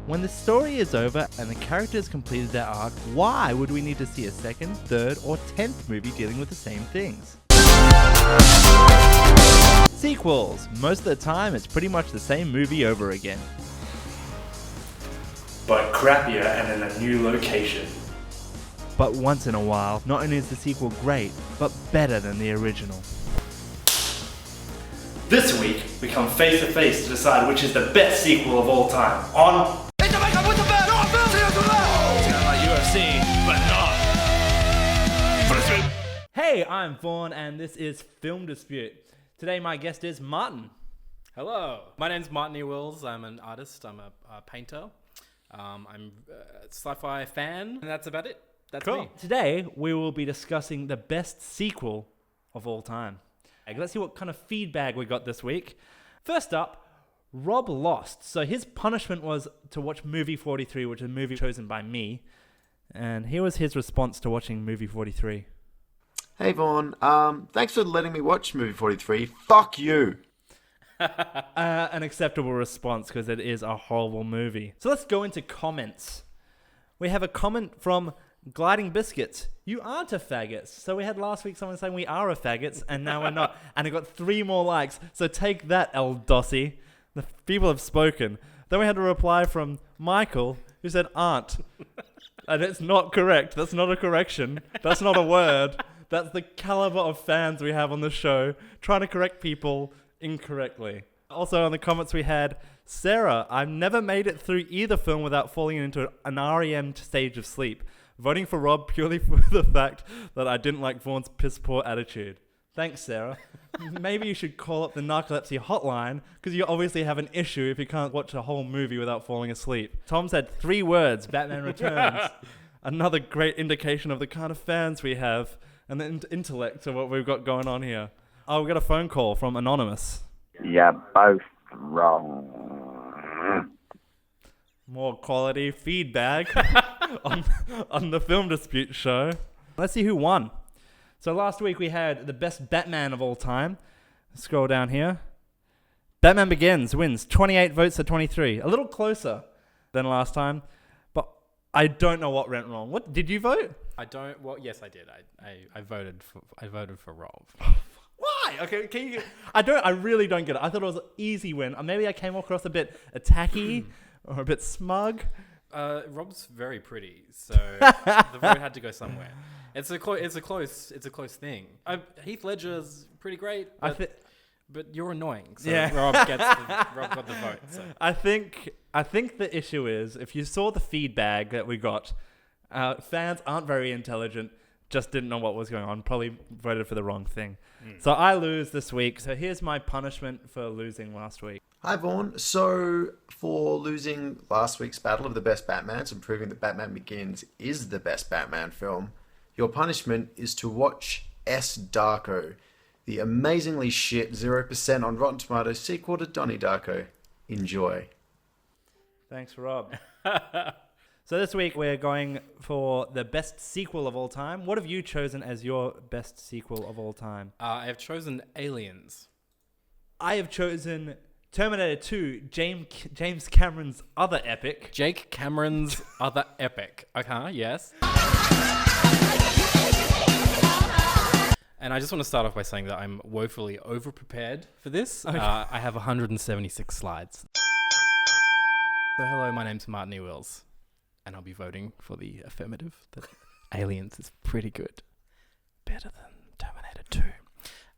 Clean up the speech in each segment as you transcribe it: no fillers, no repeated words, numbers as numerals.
When the story is over and the characters completed their arc, why would we need to see a second, third, or 10th movie dealing with the same things? Sequels. Most of the time, it's pretty much the same movie over again. But crappier and in a new location. But once in a while, not only is the sequel great, but better than the original. This week, we come face to face to decide which is the best sequel of all time on... It's a makeup with the best! It's kind of like UFC, but not. Hey, I'm Vorn, and this is Film Dispute. Today my guest is Martin. Hello, my name's Martin E. Wills. I'm an artist, I'm a painter. I'm a sci-fi fan, and that's about it. That's me. Today we will be discussing the best sequel of all time. Let's see what kind of feedback we got this week. First up, Rob lost. So his punishment was to watch movie 43, which is a movie chosen by me. And here was his response to watching movie 43. Hey Vaughn, thanks for letting me watch movie 43. Fuck you. An acceptable response because it is a horrible movie. So let's go into comments. We have a comment from Gliding Biscuits. You aren't a faggot. So we had last week someone saying we are a faggots and now we're not. And it got 3 more likes. So take that, El Dossi. The people have spoken. Then we had a reply from Michael who said aren't. And it's not correct. That's not a correction. That's not a word. That's the caliber of fans we have on the show, trying to correct people incorrectly. Also, in the comments we had, Sarah, I've never made it through either film without falling into an REM stage of sleep. Voting for Rob purely for the fact that I didn't like Vaughn's piss-poor attitude. Thanks, Sarah. Maybe you should call up the narcolepsy hotline, because you obviously have an issue if you can't watch a whole movie without falling asleep. Tom said 3 words, Batman Returns. Another great indication of the kind of fans we have and the intellect of what we've got going on here. Oh, we got a phone call from Anonymous. You're both wrong. More quality feedback on the Film Dispute show. Let's see who won. So last week we had the best Batman of all time. Scroll down here. Batman Begins wins 28 votes to 23. A little closer than last time. But I don't know what went wrong. What did you vote? Well, yes, I did. I voted for Rob. Why? Okay, can you? I really don't get it. I thought it was an easy win. Maybe I came across a bit attacky or a bit smug. Rob's very pretty, so the vote had to go somewhere. It's a close thing. Heath Ledger's pretty great, but you're annoying. So yeah. Rob got the vote. So. I think the issue is if you saw the feedback that we got, fans aren't very intelligent. Just didn't know what was going on. Probably voted for the wrong thing. So I lose this week. So here's my punishment for losing last week. Hi Vaughn. So for losing last week's battle of the best Batmans and proving that Batman Begins is the best Batman film, your punishment is to watch S. Darko, the amazingly shit 0% on Rotten Tomatoes sequel to Donnie Darko. Enjoy. Thanks, Rob. So this week we're going for the best sequel of all time. What have you chosen as your best sequel of all time? I have chosen Aliens. I have chosen Terminator 2, James Cameron's other epic. Jake Cameron's other epic. Okay, yes. And I just want to start off by saying that I'm woefully over-prepared for this. Okay. I have 176 slides. So hello, my name's Martin E. Wills. And I'll be voting for the affirmative that Aliens is pretty good. Better than Terminator 2.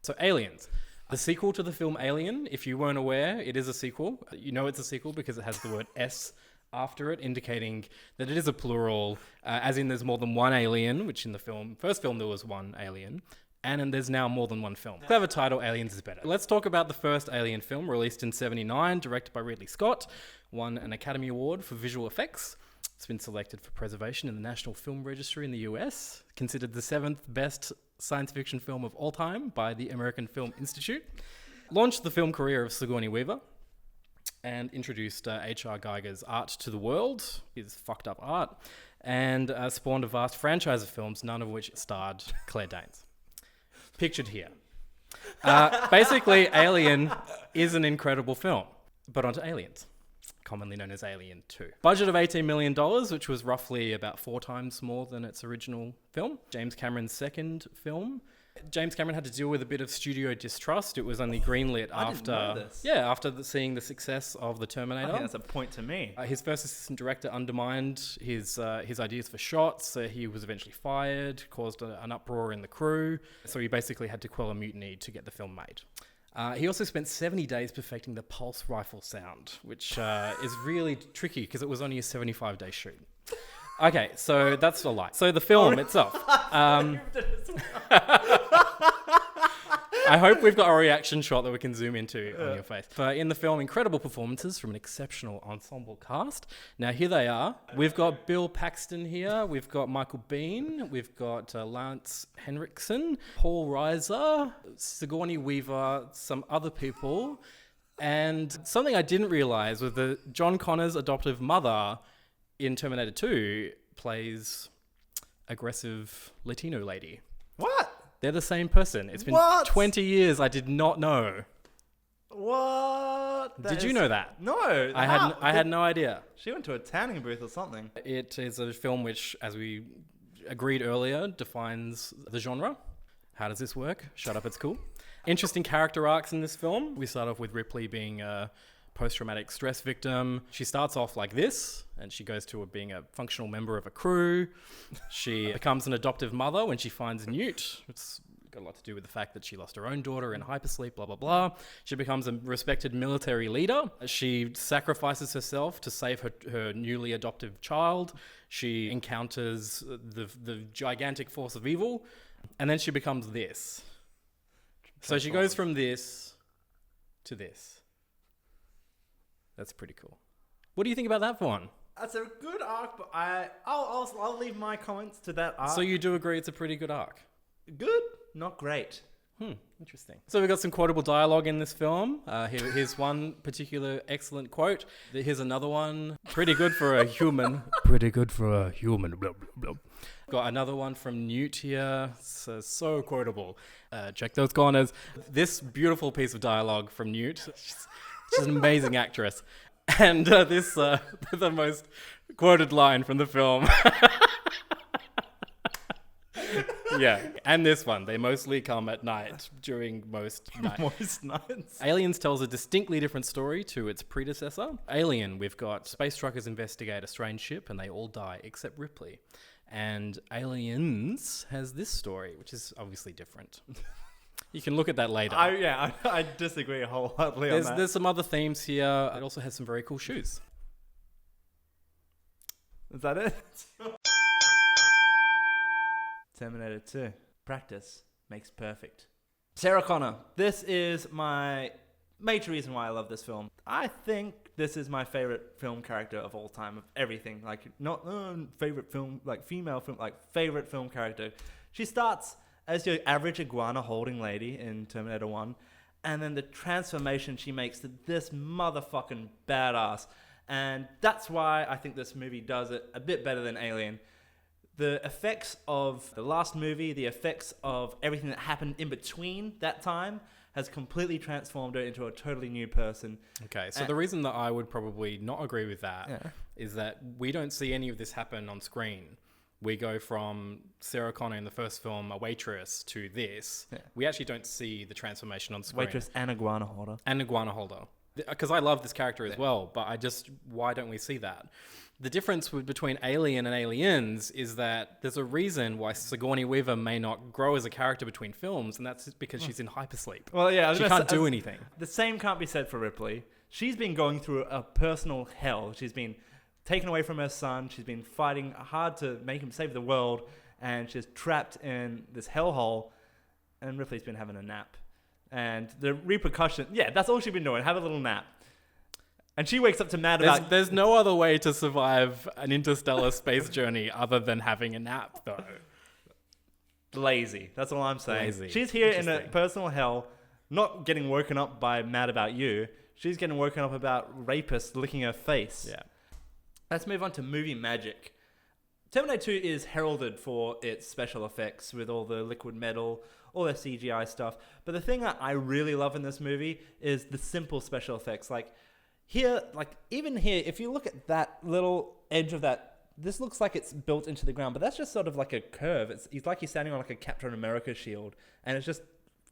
So Aliens. The sequel to the film Alien, if you weren't aware, it is a sequel. You know it's a sequel because it has the word S after it, indicating that it is a plural, as in there's more than one alien, which in the first film there was one alien, and there's now more than one film. Clever title, Aliens is better. Let's talk about the first Alien film, released in 1979, directed by Ridley Scott, won an Academy Award for visual effects. It's been selected for preservation in the National Film Registry in the US, considered the 7th best science fiction film of all time by the American Film Institute, launched the film career of Sigourney Weaver, and introduced H.R. Geiger's art to the world, his fucked up art, and spawned a vast franchise of films, none of which starred Claire Danes. Pictured here. Basically, Alien is an incredible film, but onto Aliens. commonly known as Alien 2. Budget of $18 million, which was roughly about 4 times more than its original film. James Cameron's second film. James Cameron had to deal with a bit of studio distrust. It was only greenlit after seeing the success of the Terminator. I think that's a point to me. His first assistant director undermined his ideas for shots. He was eventually fired, caused an uproar in the crew. So he basically had to quell a mutiny to get the film made. He also spent 70 days perfecting the pulse rifle sound, which is really tricky because it was only a 75-day shoot. Okay, so that's a lie. So the film itself. I hope we've got a reaction shot that we can zoom into on your face. But in the film, incredible performances from an exceptional ensemble cast. Now, here they are. We've got Bill Paxton here. We've got Michael Biehn. We've got Lance Henriksen, Paul Reiser, Sigourney Weaver, some other people. And something I didn't realize was that John Connor's adoptive mother in Terminator 2 plays aggressive Latino lady. What? They're the same person. It's been 20 years. I did not know. What? Did you know that? No. I had no idea. She went to a tanning booth or something. It is a film which, as we agreed earlier, defines the genre. How does this work? Shut up, it's cool. Interesting character arcs in this film. We start off with Ripley being a post-traumatic stress victim. She starts off like this, and she goes to being a functional member of a crew. She becomes an adoptive mother when she finds Newt. It's got a lot to do with the fact that she lost her own daughter in hypersleep, blah, blah, blah. She becomes a respected military leader. She sacrifices herself to save her newly adoptive child. She encounters the gigantic force of evil, and then she becomes this. So she goes from this to this. That's pretty cool. What do you think about that one? That's a good arc, but I'll leave my comments to that arc. So you do agree it's a pretty good arc? Good, not great. Interesting. So we've got some quotable dialogue in this film. Here's one particular excellent quote. Here's another one. Pretty good for a human. Pretty good for a human. Blah, blah, blah. Got another one from Newt here. So quotable. Check those corners. This beautiful piece of dialogue from Newt. She's an amazing actress. And the most quoted line from the film. Yeah, and this one. They mostly come at night during most nights. Aliens tells a distinctly different story to its predecessor. Alien, we've got space truckers investigate a strange ship and they all die except Ripley. And Aliens has this story, which is obviously different. You can look at that later. I disagree wholeheartedly on that. There's some other themes here. It also has some very cool shoes. Is that it? Terminator 2. Practice makes perfect. Sarah Connor. This is my major reason why I love this film. I think this is my favorite film character of all time, of everything. Like, not favorite film, like female film, like favorite film character. She starts as your average iguana holding lady in Terminator 1, and then the transformation she makes to this motherfucking badass. And that's why I think this movie does it a bit better than Alien. The effects of the last movie, the effects of everything that happened in between that time has completely transformed her into a totally new person. Okay, so the reason that I would probably not agree with that is that we don't see any of this happen on screen. We go from Sarah Connor in the first film, a waitress, to this. Yeah. We actually don't see the transformation on screen. Waitress and iguana holder. And iguana holder. Because I love this character as well, but why don't we see that? The difference between Alien and Aliens is that there's a reason why Sigourney Weaver may not grow as a character between films, and that's because she's in hypersleep. Well, yeah, she can't do anything. The same can't be said for Ripley. She's been going through a personal hell. She's been taken away from her son. She's been fighting hard to make him save the world, and she's trapped in this hellhole, and Ripley's been having a nap. And the repercussion, that's all she's been doing, have a little nap. And she wakes up to mad about... There's no other way to survive an interstellar space journey other than having a nap, though. Lazy. That's all I'm saying. Lazy. She's here in a personal hell, not getting woken up by mad about you. She's getting woken up about rapists licking her face. Yeah. Let's move on to movie magic. Terminator 2 is heralded for its special effects with all the liquid metal, all the CGI stuff. But the thing that I really love in this movie is the simple special effects. Like, Here, like, even here, if you look at that little edge of that, this looks like it's built into the ground, but that's just sort of like a curve. It's like he's standing on like a Captain America shield, and it's just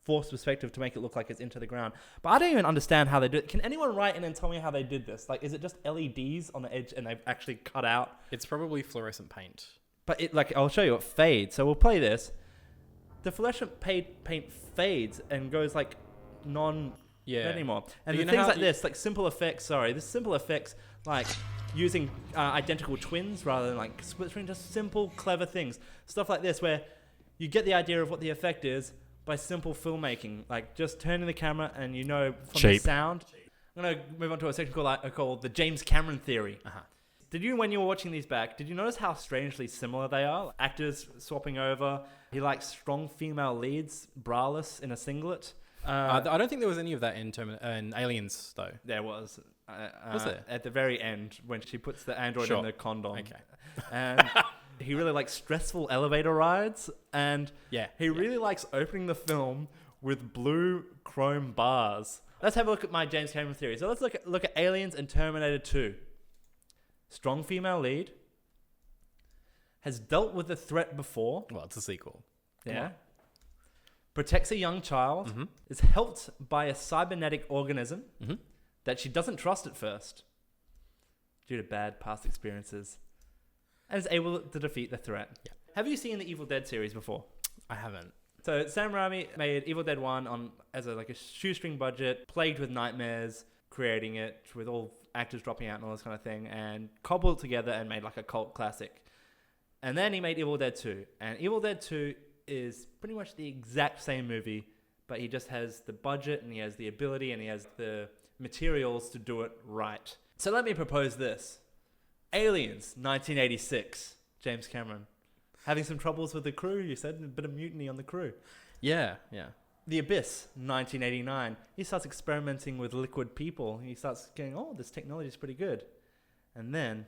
forced perspective to make it look like it's into the ground. But I don't even understand how they do it. Can anyone write in and tell me how they did this? Like, is it just LEDs on the edge and they've actually cut out? It's probably fluorescent paint. But it, like, I'll show you, it fades. So we'll play this. The fluorescent paint fades and goes like anymore. And you the know things how like this, like simple effects, this simple effects, like using identical twins rather than like split screen, just simple, clever things. Stuff like this where you get the idea of what the effect is by simple filmmaking, like just turning the camera and you know from the sound. I'm going to move on to a section called the James Cameron theory. Did you, when you were watching these back, did you notice how strangely similar they are? Actors swapping over. He likes strong female leads, braless in a singlet. I don't think there was any of that in Aliens, though. There was. Was there? At the very end, when she puts the android in the condom. Okay. And he really likes stressful elevator rides. And he really likes opening the film with blue chrome bars. Let's have a look at my James Cameron theory. So let's look at Aliens and Terminator 2. Strong female lead. Has dealt with the threat before. Well, it's a sequel. Yeah. Protects a young child. Is helped by a cybernetic organism that she doesn't trust at first due to bad past experiences. And is able to defeat the threat. Yeah. Have you seen the Evil Dead series before? I haven't. So Sam Raimi made Evil Dead 1 as a shoestring budget, plagued with nightmares, creating it with all actors dropping out and all this kind of thing, and cobbled it together and made like a cult classic. And then he made Evil Dead 2. And Evil Dead 2 is pretty much the exact same movie, but he just has the budget and he has the ability and he has the materials to do it right. So let me propose this. Aliens, 1986, James Cameron. Having some troubles with the crew, you said, a bit of mutiny on the crew. Yeah. The Abyss, 1989. He starts experimenting with liquid people. He starts going, oh, this technology is pretty good. And then,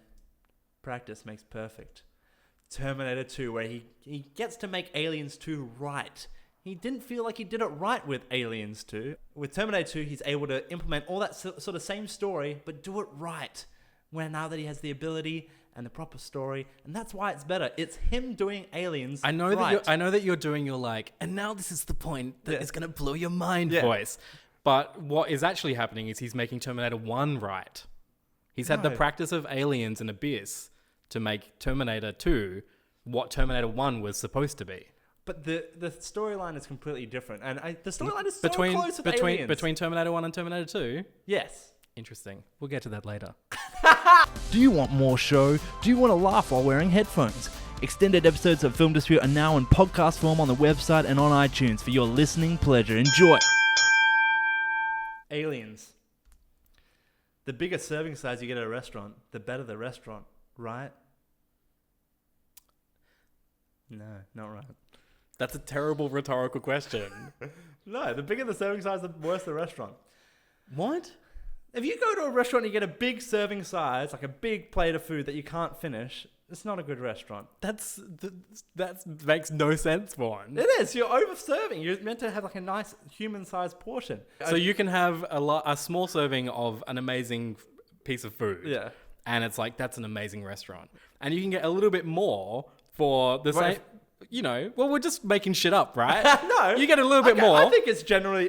practice makes perfect. Terminator 2, where he gets to make Aliens 2 right. He didn't feel like he did it right with Aliens 2. With Terminator 2, he's able to implement all that sort of same story, but do it right. Where now that he has the ability and the proper story, and that's why it's better. It's him doing Aliens I know that you're doing your like, and now this is the point that is going to blow your mind voice. But what is actually happening is he's making Terminator 1 right. He's had the practice of Aliens and Abyss to make Terminator 2 what Terminator 1 was supposed to be. But the storyline is completely different. And the storyline is so close with Aliens. Between Terminator 1 and Terminator 2? Yes. Interesting. We'll get to that later. Do you want more show? Do you want to laugh while wearing headphones? Extended episodes of Film Dispute are now in podcast form on the website and on iTunes for your listening pleasure. Enjoy! Aliens. The bigger serving size you get at a restaurant, the better the restaurant, right? No, not right. That's a terrible rhetorical question. No, the bigger the serving size, the worse the restaurant. What? If you go to a restaurant and you get a big serving size, like a big plate of food that you can't finish, it's not a good restaurant. That makes no sense, Vorn. It is. You're over-serving. You're meant to have like a nice human-sized portion. So you can have a small serving of an amazing piece of food. Yeah. And it's like, that's an amazing restaurant. And you can get a little bit more for the same... well, we're just making shit up, right? No. You get a little bit more. I think it's generally...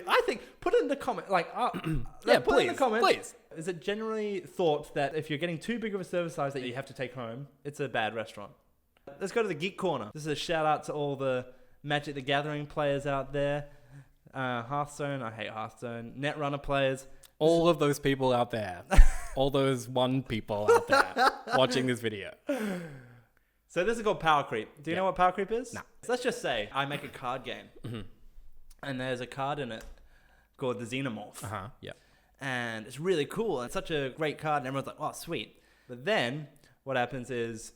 put it in the comment. Yeah, put it in the comments. Please. Is it generally thought that if you're getting too big of a service size that you have to take home, it's a bad restaurant? Let's go to the Geek Corner. This is a shout out to all the Magic the Gathering players out there. Hearthstone. I hate Hearthstone. Netrunner players. All of those people out there. All those one people out there watching this video. So this is called Power Creep. Do you know what Power Creep is? No. So let's just say I make a card game. And there's a card in it called the Xenomorph. Yeah. And it's really cool. And it's such a great card. And everyone's like, oh, sweet. But then what happens is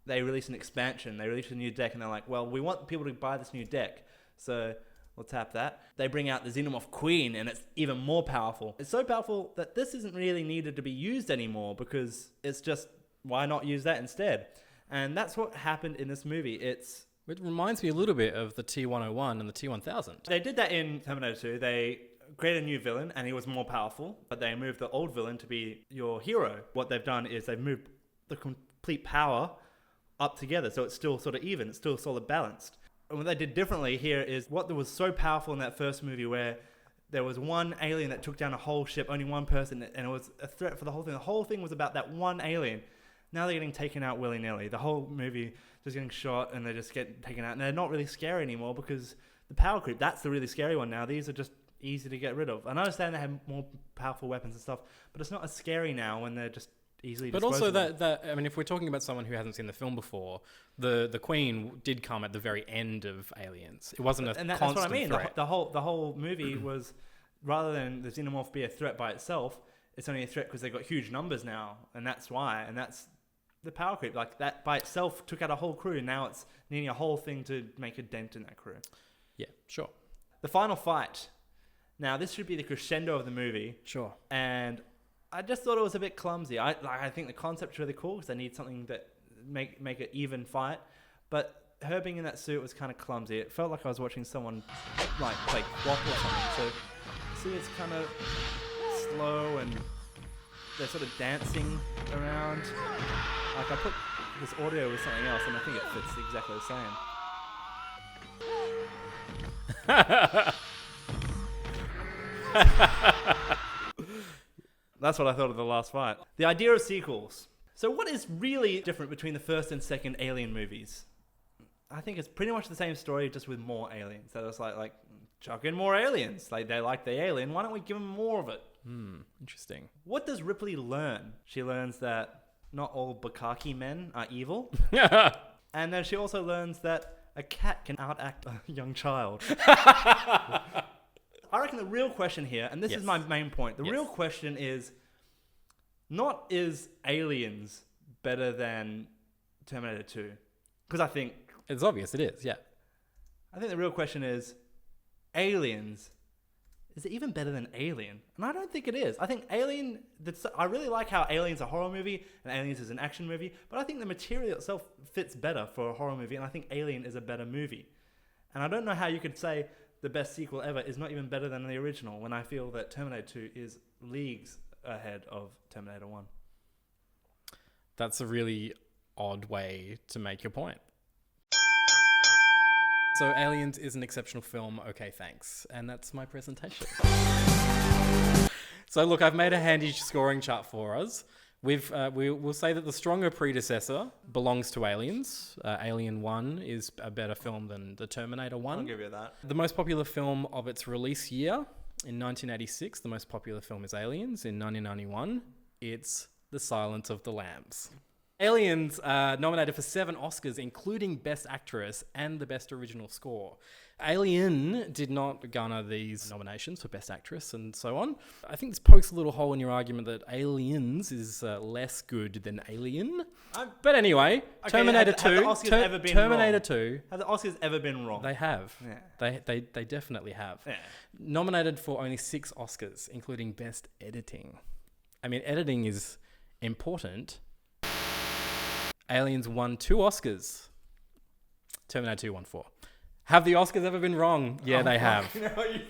they release an expansion. They release a new deck. And they're like, well, we want people to buy this new deck. So we'll tap that. They bring out the Xenomorph Queen. And it's even more powerful. It's so powerful that this isn't really needed to be used anymore. Because it's just, why not use that instead? And that's what happened in this movie. It reminds me a little bit of the T-101 and the T-1000. They did that in Terminator 2. They create a new villain and he was more powerful, but they moved the old villain to be your hero. What they've done is they've moved the complete power up together, so it's still sort of even, it's still sort of balanced. And what they did differently here is what was so powerful in that first movie where there was one alien that took down a whole ship, only one person, and it was a threat for the whole thing. The whole thing was about that one alien. Now they're getting taken out willy-nilly. The whole movie just getting shot and they just get taken out. And they're not really scary anymore because the power creep, that's the really scary one now. These are just easy to get rid of. And I understand they have more powerful weapons and stuff, but it's not as scary now when they're just easily disposable. But also I mean, if we're talking about someone who hasn't seen the film before, the Queen did come at the very end of Aliens. It wasn't a constant that's what I mean. threat. The whole movie was, rather than the xenomorph be a threat by itself, it's only a threat because they've got huge numbers now, and that's why. And that's the power creep. Like, that by itself took out a whole crew, and now it's needing a whole thing to make a dent in that crew. Yeah, sure. The final fight. Now, this should be the crescendo of the movie. Sure. And I just thought it was a bit clumsy. I think the concept's really cool because they need something that make an even fight. But her being in that suit was kind of clumsy. It felt like I was watching someone like play Quap or something. So, see, it's kind of slow and they're sort of dancing around. Like, I put this audio with something else and I think it fits exactly the same. That's what I thought of the last fight. The idea of sequels. So what is really different between the first and second Alien movies? I think it's pretty much the same story, just with more aliens. So it's like chuck in more aliens. Like, they like the alien. Why don't we give them more of it? Interesting. What does Ripley learn? She learns that not all Bukaki men are evil. And then she also learns that a cat can outact a young child. I reckon the real question here, and this is my main point, the real question is not is Aliens better than Terminator 2? Because I think... It's obvious it is, yeah. I think the real question is, Aliens, is it even better than Alien? And I don't think it is. I think Alien... I really like how Alien's a horror movie and Aliens is an action movie, but I think the material itself fits better for a horror movie, and I think Alien is a better movie. And I don't know how you could say the best sequel ever is not even better than the original, when I feel that Terminator 2 is leagues ahead of Terminator 1. That's a really odd way to make your point. So Aliens is an exceptional film, okay, thanks. And that's my presentation. So look, I've made a handy scoring chart for us. We'll say that the stronger predecessor belongs to Aliens. Alien 1 is a better film than the Terminator 1. I'll give you that. The most popular film of its release year, in 1986, the most popular film is Aliens. In 1991, it's The Silence of the Lambs. Aliens nominated for 7 Oscars, including Best Actress and the Best Original Score. Alien did not garner these nominations for Best Actress and so on. I think this pokes a little hole in your argument that Aliens is less good than Alien. But anyway, okay, Terminator 2. Have the Oscars ever been Terminator wrong? 2. Have the Oscars ever been wrong? They have. Yeah. They definitely have. Yeah. Nominated for only 6 Oscars, including Best Editing. I mean, editing is important. Aliens won 2 Oscars. Terminator 2 won 4. Have the Oscars ever been wrong? Yeah, they have. No, you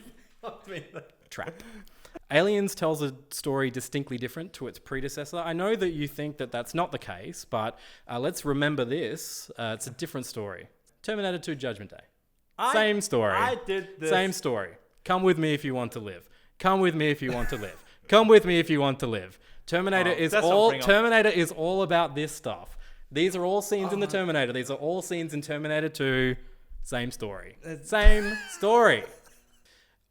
fucked me. Trap. Aliens tells a story distinctly different to its predecessor. I know that you think that that's not the case, but let's remember this. It's a different story. Terminator 2 Judgment Day. Same story. I did this. Same story. Come with me if you want to live. Come with me if you want to live. Come with me if you want to live. Terminator is all about this stuff. These are all scenes in the Terminator. These are all scenes in Terminator 2. Same story. Same story.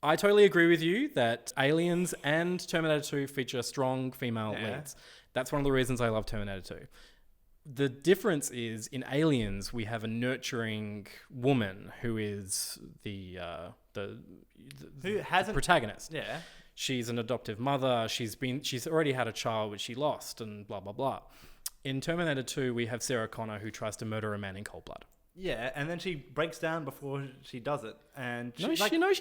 I totally agree with you that Aliens and Terminator 2 feature strong female leads. That's one of the reasons I love Terminator 2. The difference is in Aliens, we have a nurturing woman who is the protagonist. Yeah. She's an adoptive mother. She's already had a child which she lost and blah, blah, blah. In Terminator 2, we have Sarah Connor who tries to murder a man in cold blood. Yeah, and then she breaks down before she does it. And she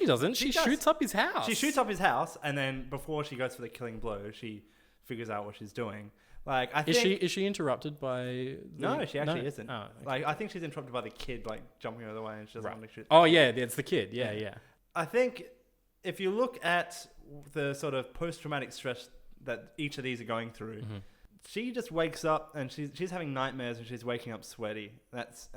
doesn't. She shoots up his house. She shoots up his house, and then before she goes for the killing blow, she figures out what she's doing. Like, I think... Is she interrupted by... No, she actually isn't. Oh, okay. Like, I think she's interrupted by the kid, like, jumping out of the way, and she doesn't want to shoot. Oh, yeah, it's the kid. Yeah. I think if you look at the sort of post-traumatic stress that each of these are going through, she just wakes up and she's having nightmares and she's waking up sweaty. That's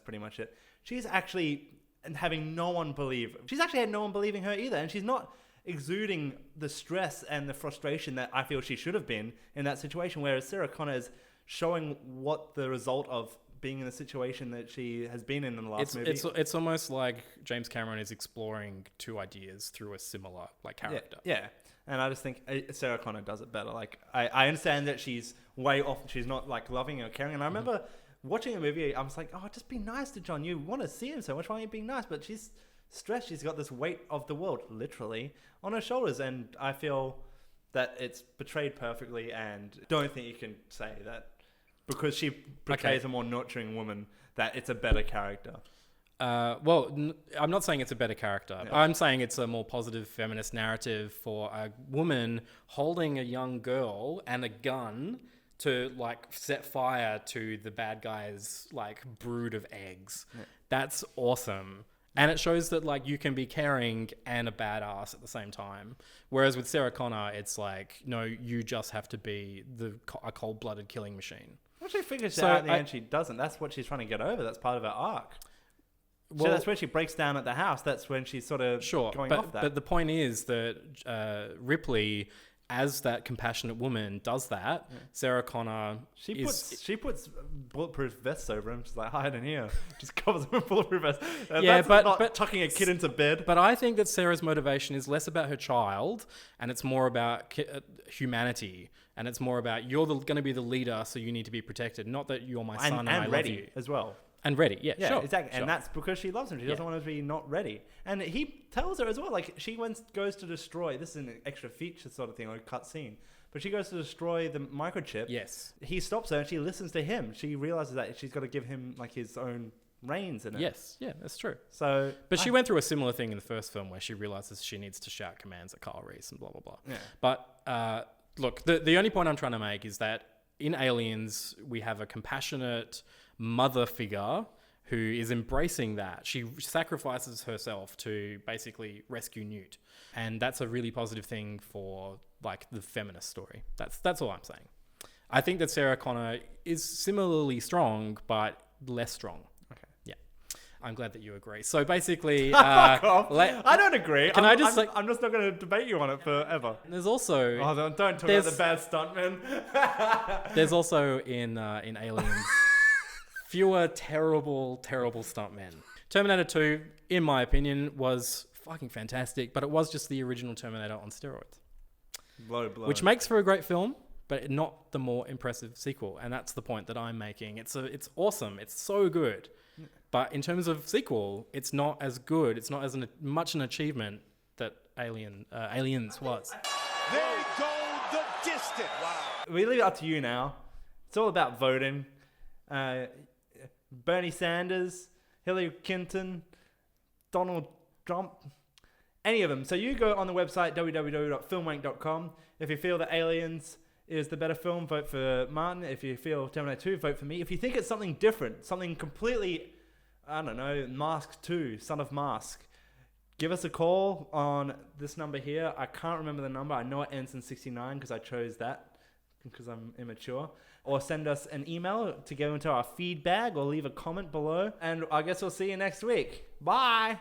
pretty much it. She's actually having no one believe. She's actually had no one believing her either, and she's not exuding the stress and the frustration that I feel she should have been in that situation. Whereas Sarah Connor is showing what the result of being in the situation that she has been in the last movie. It's almost like James Cameron is exploring two ideas through a similar character. Yeah. And I just think Sarah Connor does it better. Like, I understand that she's way off. She's not like loving or caring. And I remember watching a movie, I was like, oh, just be nice to John. You want to see him so much. Why aren't you being nice? But she's stressed. She's got this weight of the world, literally, on her shoulders. And I feel that it's portrayed perfectly, and don't think you can say that because she portrays a more nurturing woman that it's a better character. I'm not saying it's a better character. Yeah. I'm saying it's a more positive feminist narrative for a woman holding a young girl and a gun to set fire to the bad guy's brood of eggs. Yeah. That's awesome. And it shows that you can be caring and a badass at the same time. Whereas with Sarah Connor, it's no, you just have to be a cold-blooded killing machine. Well, she figures out in the end she doesn't. That's what she's trying to get over. That's part of her arc. Well, so that's when she breaks down at the house. That's when she's sort of going off that. But the point is that Ripley, as that compassionate woman, does that. Yeah. Sarah Connor she puts bulletproof vests over him. She's like, hide in here. Just covers him with bulletproof vests. But tucking a kid into bed. But I think that Sarah's motivation is less about her child, and it's more about humanity. And it's more about you're going to be the leader, so you need to be protected. Not that you're my son and I love you. As well. And ready, yeah, sure. Exactly. Sure. And that's because she loves him. She doesn't want him to be not ready. And he tells her as well, she goes to destroy, this is an extra feature sort of thing, or a cut scene, but she goes to destroy the microchip. Yes. He stops her and she listens to him. She realizes that she's got to give him his own reins in it. Yes, yeah, that's true. But she went through a similar thing in the first film where she realizes she needs to shout commands at Kyle Reese and blah, blah, blah. Yeah. But look, the only point I'm trying to make is that in Aliens, we have a compassionate mother figure who is embracing that. She sacrifices herself to basically rescue Newt. And that's a really positive thing for the feminist story. That's all I'm saying. I think that Sarah Connor is similarly strong, but less strong. Okay. Yeah. I'm glad that you agree. So basically... Fuck off. I don't agree. I'm just not going to debate you on it forever. There's also... Oh, don't talk about the bad stuntmen. There's also in Aliens... fewer terrible stuntmen. Terminator 2, in my opinion, was fucking fantastic, but it was just the original Terminator on steroids. Blow. Which makes for a great film, but not the more impressive sequel. And that's the point that I'm making. It's awesome. It's so good. But in terms of sequel, it's not as good. It's not as much an achievement that Aliens was. They go the distance. Wow. We leave it up to you now. It's all about voting. Bernie Sanders, Hillary Clinton, Donald Trump, any of them. So you go on the website www.filmwank.com. If you feel that Aliens is the better film, vote for Martin. If you feel Terminator 2, vote for me. If you think it's something different, something completely, I don't know, Mask 2, Son of Mask, give us a call on this number here. I can't remember the number. I know it ends in 69 because I chose that because I'm immature. Or send us an email to go into our feed bag or leave a comment below. And I guess we'll see you next week. Bye!